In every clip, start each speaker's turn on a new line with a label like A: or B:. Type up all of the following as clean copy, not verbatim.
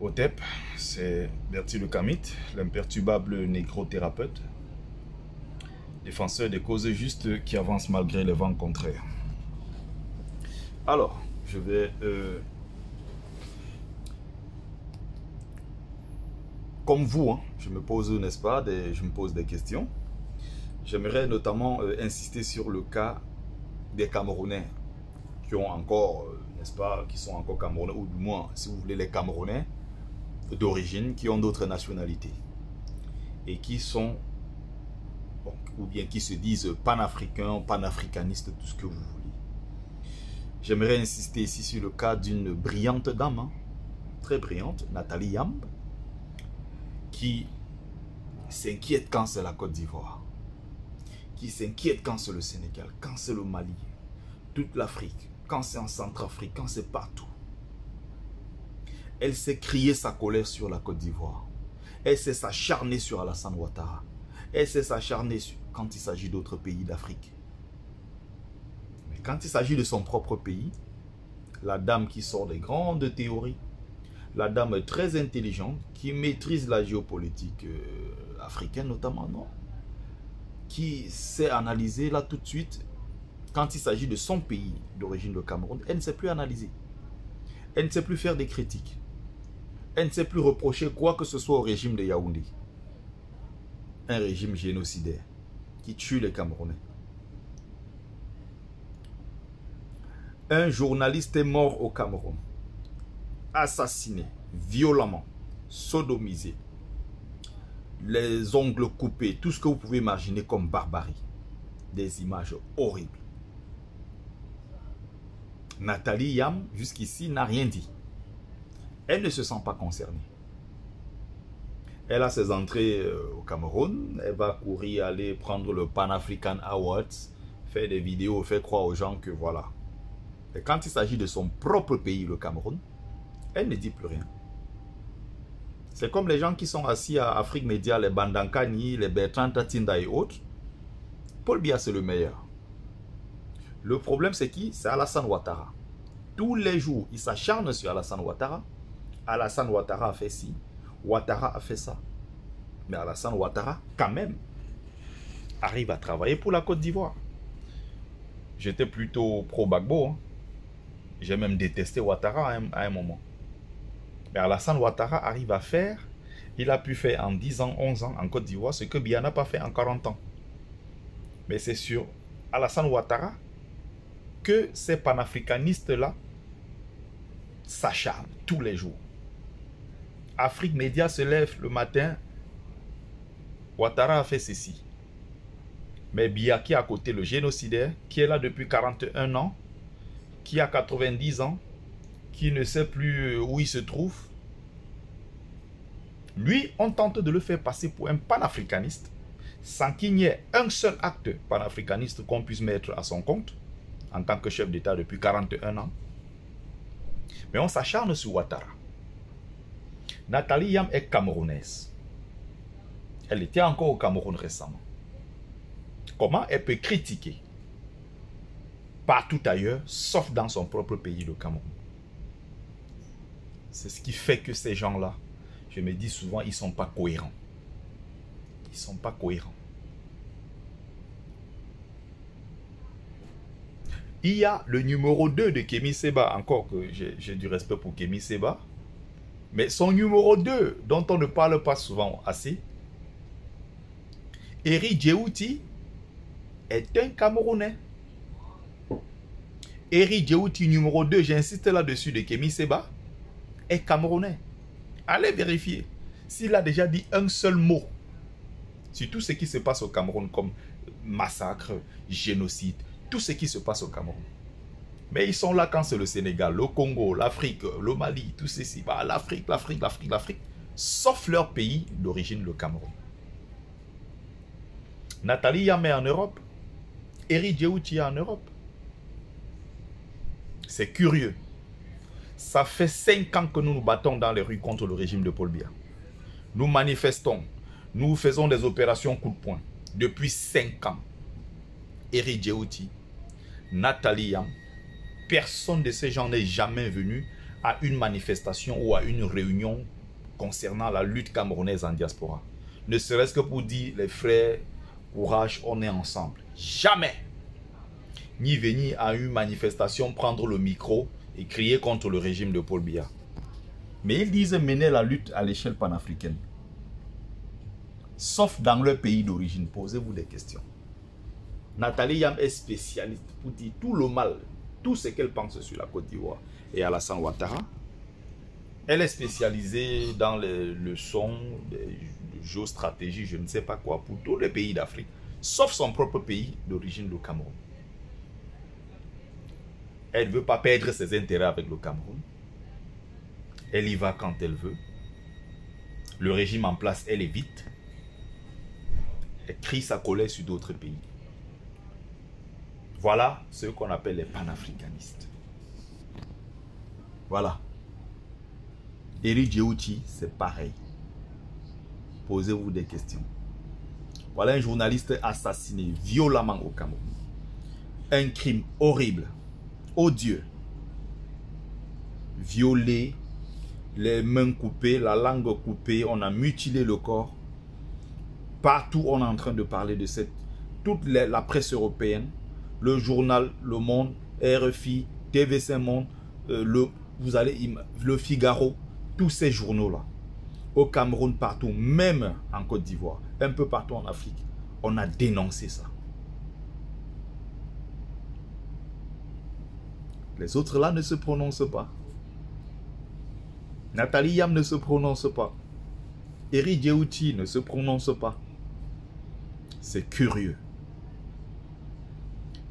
A: OTEP, c'est Bertie Le Kamit, l'imperturbable négro-thérapeute, défenseur des causes justes qui avance malgré les vents contraires. Alors, je vais, comme vous, je me pose, n'est-ce pas, je me pose des questions. J'aimerais notamment insister sur le cas des Camerounais qui ont encore, n'est-ce pas, qui sont encore Camerounais, ou du moins, si vous voulez, les Camerounais d'origine qui ont d'autres nationalités et qui sont, bon, ou bien qui se disent panafricains, panafricanistes, tout ce que vous voulez. J'aimerais insister ici sur le cas d'une brillante dame, très brillante, Nathalie Yamb, qui s'inquiète quand c'est la Côte d'Ivoire, qui s'inquiète quand c'est le Sénégal, quand c'est le Mali, toute l'Afrique, quand c'est en Centrafrique, quand c'est partout. Elle s'est crier sa colère sur la Côte d'Ivoire. Elle s'est s'acharner sur Alassane Ouattara. Elle s'est s'acharner quand il s'agit d'autres pays d'Afrique. Mais quand il s'agit de son propre pays, la dame qui sort des grandes théories, la dame très intelligente, qui maîtrise la géopolitique africaine notamment, non, qui sait analyser là tout de suite, quand il s'agit de son pays d'origine, le Cameroun, elle ne sait plus analyser. Elle ne sait plus faire des critiques. Elle ne sait plus reprocher quoi que ce soit au régime de Yaoundé. Un régime génocidaire qui tue les Camerounais. Un journaliste est mort au Cameroun. Assassiné, violemment, sodomisé. Les ongles coupés, tout ce que vous pouvez imaginer comme barbarie. Des images horribles. Nathalie Yamb, jusqu'ici, n'a rien dit. Elle ne se sent pas concernée. Elle a ses entrées au Cameroun. Elle va courir, aller prendre le Pan African Awards, faire des vidéos, faire croire aux gens que voilà. Et quand il s'agit de son propre pays, le Cameroun, elle ne dit plus rien. C'est comme les gens qui sont assis à Afrique Média, les Bandankani, les Bertrand Tatinda et autres. Paul Biya, c'est le meilleur. Le problème, c'est qui? C'est Alassane Ouattara. Tous les jours, il s'acharne sur Alassane Ouattara. Alassane Ouattara a fait ci, Ouattara a fait ça. Mais Alassane Ouattara, quand même, arrive à travailler pour la Côte d'Ivoire. J'étais plutôt pro-Gbagbo. J'ai même détesté Ouattara à un moment. Mais Alassane Ouattara arrive à faire, il a pu faire en 10 ans, 11 ans en Côte d'Ivoire, ce que Biya n'a pas fait en 40 ans. Mais c'est sur Alassane Ouattara que ces panafricanistes-là s'acharnent tous les jours. Afrique Média se lève le matin, Ouattara a fait ceci. Mais Biya qui est à côté, le génocidaire, qui est là depuis 41 ans, qui a 90 ans, qui ne sait plus où il se trouve, lui, on tente de le faire passer pour un panafricaniste, sans qu'il n'y ait un seul acte panafricaniste qu'on puisse mettre à son compte, en tant que chef d'État depuis 41 ans. Mais on s'acharne sur Ouattara. Nathalie Yamb est camerounaise. Elle était encore au Cameroun récemment. Comment elle peut critiquer partout ailleurs, sauf dans son propre pays, le Cameroun? C'est ce qui fait que ces gens-là, je me dis souvent, ils ne sont pas cohérents. Ils ne sont pas cohérents. Il y a le numéro 2 de Kémy Séba, encore que j'ai du respect pour Kémy Séba. Mais son numéro 2, dont on ne parle pas souvent assez, Eri Djewouti, est un Camerounais. Eri Djewouti, numéro 2, j'insiste là-dessus, de Kémy Séba, est Camerounais. Allez vérifier s'il a déjà dit un seul mot sur tout ce qui se passe au Cameroun, comme massacre, génocide, tout ce qui se passe au Cameroun. Mais ils sont là quand c'est le Sénégal, le Congo, l'Afrique, le Mali, tout ceci. Bah, l'Afrique, sauf leur pays d'origine, le Cameroun. Nathalie Yamb est en Europe. Eri Djewouti est en Europe. C'est curieux. Ça fait 5 ans que nous nous battons dans les rues contre le régime de Paul Biya. Nous manifestons. Nous faisons des opérations coup de poing. Depuis 5 ans. Eri Djewouti, Nathalie Yamb, personne de ces gens n'est jamais venu à une manifestation ou à une réunion concernant la lutte camerounaise en diaspora. Ne serait-ce que pour dire, les frères, courage, on est ensemble. Jamais. Ni venir à une manifestation, prendre le micro et crier contre le régime de Paul Biya. Mais ils disent mener la lutte à l'échelle panafricaine. Sauf dans leur pays d'origine. Posez-vous des questions. Nathalie Yam est spécialiste pour dire tout le mal, tout ce qu'elle pense sur la Côte d'Ivoire et Alassane Ouattara. Elle est spécialisée dans les leçons de géostratégie, je ne sais pas quoi, pour tous les pays d'Afrique, sauf son propre pays d'origine, le Cameroun. Elle ne veut pas perdre ses intérêts avec le Cameroun. Elle y va quand elle veut. Le régime en place, elle évite. Elle crie sa colère sur d'autres pays. Voilà ce qu'on appelle les panafricanistes. Voilà. Eri Djewuti, c'est pareil. Posez-vous des questions. Voilà un journaliste assassiné violemment au Cameroun. Un crime horrible, odieux. Violé, les mains coupées, la langue coupée, on a mutilé le corps. Partout, on est en train de parler de cette... Toute la presse européenne, le journal Le Monde, RFI, TVC Monde, le Figaro, tous ces journaux-là, au Cameroun, partout, même en Côte d'Ivoire, un peu partout en Afrique, on a dénoncé ça. Les autres là ne se prononcent pas. Nathalie Yam ne se prononce pas. Eri Djewuti ne se prononce pas. C'est curieux.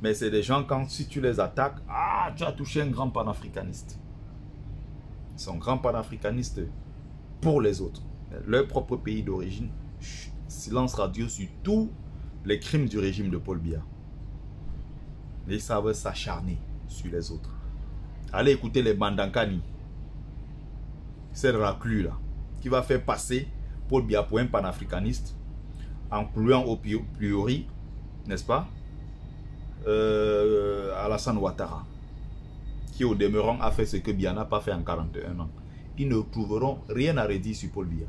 A: Mais c'est des gens, quand si tu les attaques, ah, tu as touché un grand panafricaniste. Ils sont grands panafricanistes pour les autres. Leur propre pays d'origine, silence radio sur tous les crimes du régime de Paul Biya. Ils savent s'acharner sur les autres. Allez écouter les Bandankani. C'est le raclus là, qui va faire passer Paul Biya pour un panafricaniste, en incluant au priori, n'est-ce pas, Alassane Ouattara, qui au demeurant a fait ce que Biya n'a pas fait en 41 ans. Ils ne trouveront rien à redire sur Paul Biya.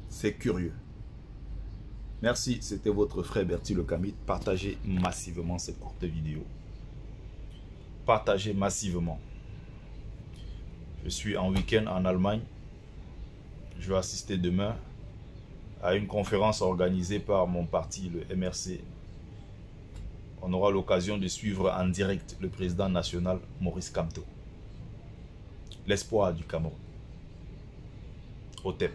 A: C'est curieux. Merci, c'était votre frère Bertie Le Kamit. Partagez massivement cette courte vidéo. Partagez massivement. Je suis en week-end en Allemagne. Je vais assister demain à une conférence organisée par mon parti, le MRC. On aura l'occasion de suivre en direct le président national Maurice Kamto. L'espoir du Cameroun. OTEP.